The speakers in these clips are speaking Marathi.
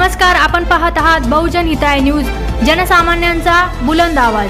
नमस्कार, आपण पाहत आहात बहुजन हिताय न्यूज, जनसामान्यांचा बुलंद आवाज।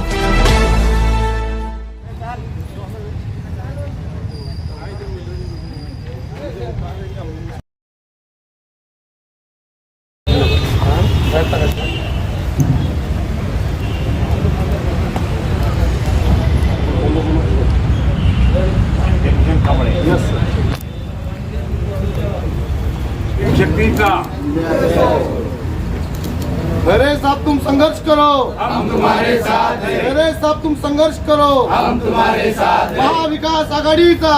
खैरे साहब तुम संघर्ष करो, हम तुम्हारे साथ हैं। खैरे साहब तुम संघर्ष करो, हम तुम्हारे साथ हैं। महाविकास आघाडीचा,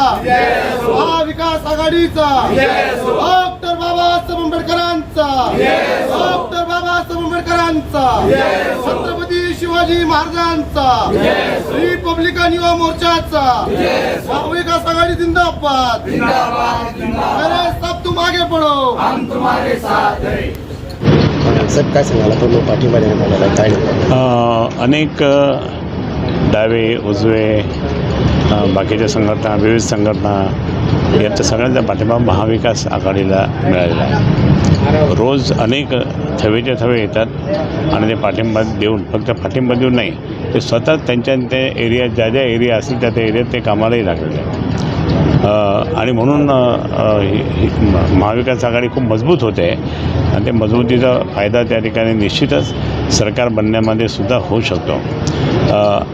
महाविकास आघाडीचा, डॉक्टर बाबासाहेब आंबेडकरांचा, डॉक्टर बाबासाहेब आंबेडकरांचा, छत्रपती शिवाजी महाराजांचा, रिपब्लिकन युवा मोर्चाचा, महाविकास आघाडी जिंदाबाद, खैरे साहब तुम आगे बढ़ो, हम तुम्हारे साथ हैं। साहेब काय सांगायला पूर्ण पाठिंबा देण्यात आलेला आहे, काय अनेक डावे उजवे बाकीच्या संघटना, विविध संघटना यांच्या सगळ्यांचा पाठिंबा महाविकास आघाडीला मिळालेला आहे। रोज अनेक थवेचे थवे येतात आणि ते पाठिंबा देऊन, फक्त पाठिंबा देऊन नाही, ते स्वतः त्यांच्या एरियात ज्या ज्या एरिया असतील त्या त्या एरियात ते कामालाही लागलेले आहेत। आणि म्हणून महाविकास आघाडी खूप मजबूत होते आणि ते मजबूतीचा फायदा त्या ठिकाणी निश्चितच सरकार बनण्यामध्ये सुद्धा होऊ शकतो।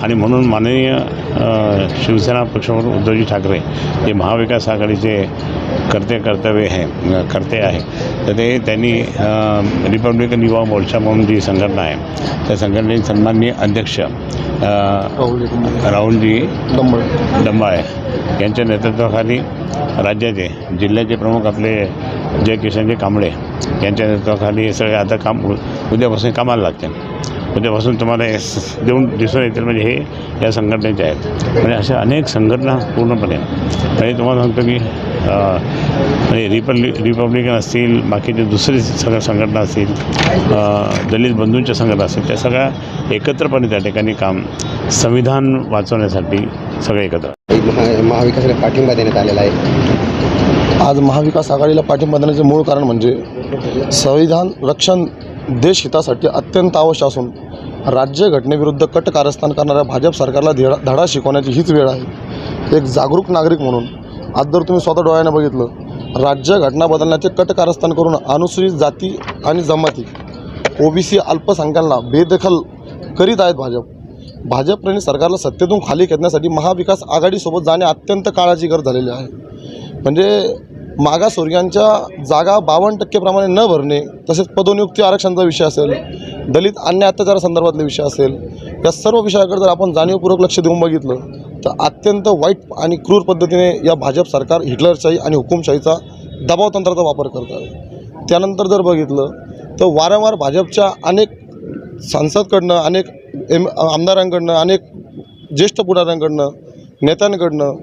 आणि म्हणून माननीय शिवसेना पक्षप्रमुख उद्धवजी ठाकरे जे महाविकास आघाडीचे करते आहे, तर ते त्यांनी रिपब्लिकन युवा मोर्चा म्हणून जी संघटना आहे त्या संघटनेचे सन्माननीय अध्यक्ष राहुलजी डंबाळे यांच्या नेतृत्वाखाली राज्याचे जिल्ह्याचे प्रमुख आपले जय किशनजी कांबळे यांच्या नेतृत्वाखाली हे सगळे आता उद्यापासून कामाला लागतील। उद्यापासून तुम्हाला दिसून येतील, म्हणजे हे या संघटनेचे आहेत। म्हणजे अशा अनेक संघटना पूर्णपणे, आणि तुम्हाला सांगतो की म्हणजे रिपब्लिकन असतील, बाकीचे दुसरे सगळ्या संघटना असतील, दलित बंधूंच्या संघटना असतील, त्या सगळ्या एकत्रपणे त्या ठिकाणी काम संविधान वाचवण्यासाठी सगळे एकत्र महाविकासाला पाठिंबा देण्यात आलेला आहे। आज महाविकास आघाडीला पाठिंबा देण्याचे मूळ कारण म्हणजे संविधान रक्षण देश हितासाठी अत्यंत आवश्यक असून राज्यघटनेविरुद्ध कट कारस्थान करणाऱ्या भाजप सरकारला धडा शिकवण्याची हीच वेळ आहे। एक जागरूक नागरिक म्हणून आज जर तुम्ही स्वतः डोळ्याने बघितलं, राज्यघटना बदलण्याचे कट कारस्थान करून अनुसूचित जाती आणि जमाती, ओबीसी अल्पसंख्यांना बेदखल करीत आहेत भाजपने सरकारला सत्तेतून खाली खेचण्यासाठी महाविकास आघाडीसोबत जाणे अत्यंत काळाची गरज झालेली आहे। म्हणजे मागासवर्गीयांच्या जागा 52% प्रमाणे न भरणे, तसेच पदोन्युक्ती आरक्षणाचा विषय असेल, दलित अन्याय अत्याचारासंदर्भातले विषय असेल, या सर्व विषयाकडे जर आपण जाणीवपूर्वक लक्ष देऊन बघितलं तर अत्यंत वाईट आणि क्रूर पद्धतीने या भाजप सरकार हिटलरशाही आणि हुकुमशाहीचा दबाव तंत्राचा वापर करत आहे। त्यानंतर जर बघितलं तर वारंवार भाजपच्या अनेक सांसदकडनं, अनेक आमदारांकडनं, अनेक ज्येष्ठ पुढाऱ्यांकडनं, नेत्यांकडनं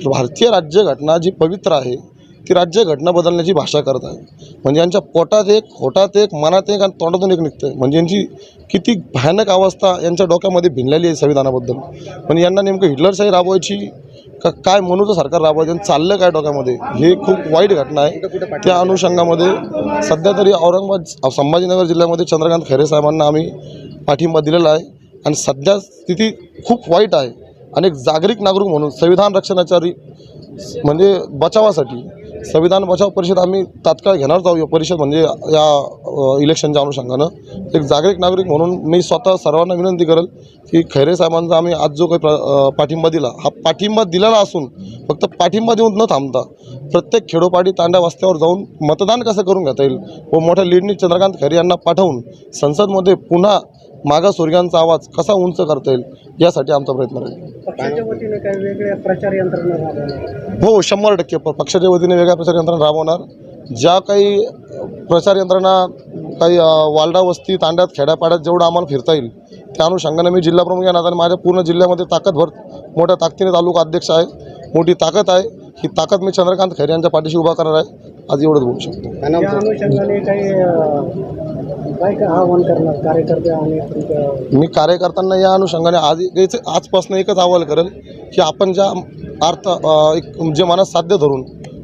भारतीय राज्यघटना जी पवित्र आहे ती राज्यघटना बदलण्याची भाषा करत आहे। म्हणजे यांच्या पोटात एक, होटात एक, मनात एक आणि तोंडातून एक निघतं आहे। म्हणजे यांची किती भयानक अवस्था यांच्या डोक्यामध्ये भिनलेली आहे संविधानाबद्दल। म्हणजे यांना नेमकं हिटलरशाही राबवायची का काय म्हणूचं सरकार राबवायचं, चाललं काय डोक्यामध्ये, हे खूप वाईट घटना आहे। त्या अनुषंगामध्ये सध्या तरी औरंगाबाद संभाजीनगर जिल्ह्यामध्ये चंद्रकांत खैरे साहेबांना आम्ही पाठिंबा दिलेला आहे आणि सध्या स्थिती खूप वाईट आहे। आणि एक जागरिक नागरिक म्हणून संविधान रक्षणाच्या म्हणजे बचावासाठी संविधान बचाव परिषद आम्ही तात्काळ घेणारच आहोत। परिषद म्हणजे या इलेक्शनच्या अनुषंगानं एक जागरिक नागरिक म्हणून मी स्वतः सर्वांना विनंती करेल की खैरे साहेबांचा आम्ही आज जो काही पाठिंबा दिला, हा पाठिंबा दिलेला असून फक्त पाठिंबा देऊन न थांबता प्रत्येक खेडोपाडी तांड्या वस्त्यावर जाऊन मतदान कसं करून घेता येईल व मोठ्या लीडनी चंद्रकांत खैरे यांना पाठवून संसदमध्ये पुन्हा मागासवर्गीयांचा आवाज कसा उंच करता येईल यासाठी आमचा प्रयत्न राहील। पक्षाच्या वतीने काही वेगळ्या प्रचार यंत्रणा राबवणार? हो, 100% पक्षाच्या वतीने वेगळ्या प्रचार यंत्रणा राबवणार। ज्या काही प्रचार यंत्रणा काही वालडा वस्ती तांड्यात खेड्यापाड्यात जेवढं आम्हाला फिरता येईल त्या अनुषंगाने मी जिल्हाप्रमुख या नात्याने माझ्या पूर्ण जिल्ह्यामध्ये ताकदभर मोठ्या ताकदीने तालुका अध्यक्ष आहे, मोठी ताकद आहे। ही ताकद मी चंद्रकांत खैरे यांच्या पाठीशी उभा करणार आहे। आज एवढंच बोलू शकतो। या अनुषंगाने काही काय आवाहन करणार कार्यकर्ते आणि मी कार्यकर्त्यांना या अनुषंगाने आजपासून एकच आवाहन करेल की आपण ज्या एक जे मनात साध्य धरून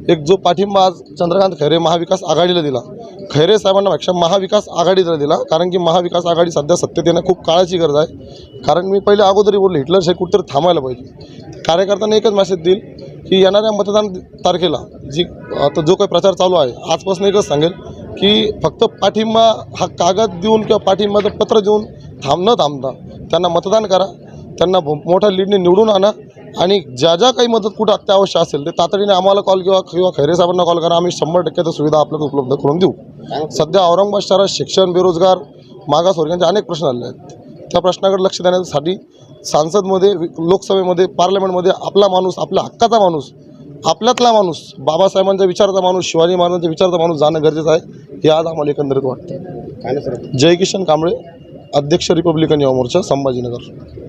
एक जो पाठिंबा आज चंद्रकांत खैरे महाविकास आघाडीला दिला, खैरे साहेबांनापेक्षा महाविकास आघाडीला दिला, कारण की महाविकास आघाडी सध्या सत्तेत येणं खूप काळाची गरज आहे. कारण मी पहिले अगोदरही बोललो, हिटलरशाही कुठेतरी थांबायला पाहिजे. कार्यकर्त्यांना एकच मेसेज देईल की येणाऱ्या मतदान तारखेला आता जो काही प्रचार चालू आहे, आजपासून एकच सांगेल की फक्त पाठिंबा हा कागद देऊन किंवा पाठिंबाचं पत्र देऊन न थांबता त्यांना मतदान करा, त्यांना मोठ्या लीडने निवडून आणा आणि ज्या काही मदत कुठं अत्यावश्यक असेल ते तातडीने आम्हाला कॉल किंवा खैरे साहेबांना कॉल करा. आम्ही 100% त्या सुविधा आपल्याला उपलब्ध करून देऊ. सध्या औरंगाबाद शहरात शिक्षण, बेरोजगार, मागासवर्गीयांचे अनेक प्रश्न आले आहेत. त्या प्रश्नाकडे लक्ष देण्यासाठी संसदमध्ये, लोकसभेमध्ये, पार्लमेंटमध्ये आपला माणूस, आपल्या हक्काचा माणूस, आपल्यातला माणूस, बाबासाहेबांच्या विचाराचा माणूस, शिवाजी महाराजांच्या विचाराचा माणूस जाणं गरजेचं आहे. हे आज आम्हाला एकंदरीत वाटतं. जयकिशन कांबळे, अध्यक्ष रिपब्लिकन युवा मोर्चा, संभाजीनगर.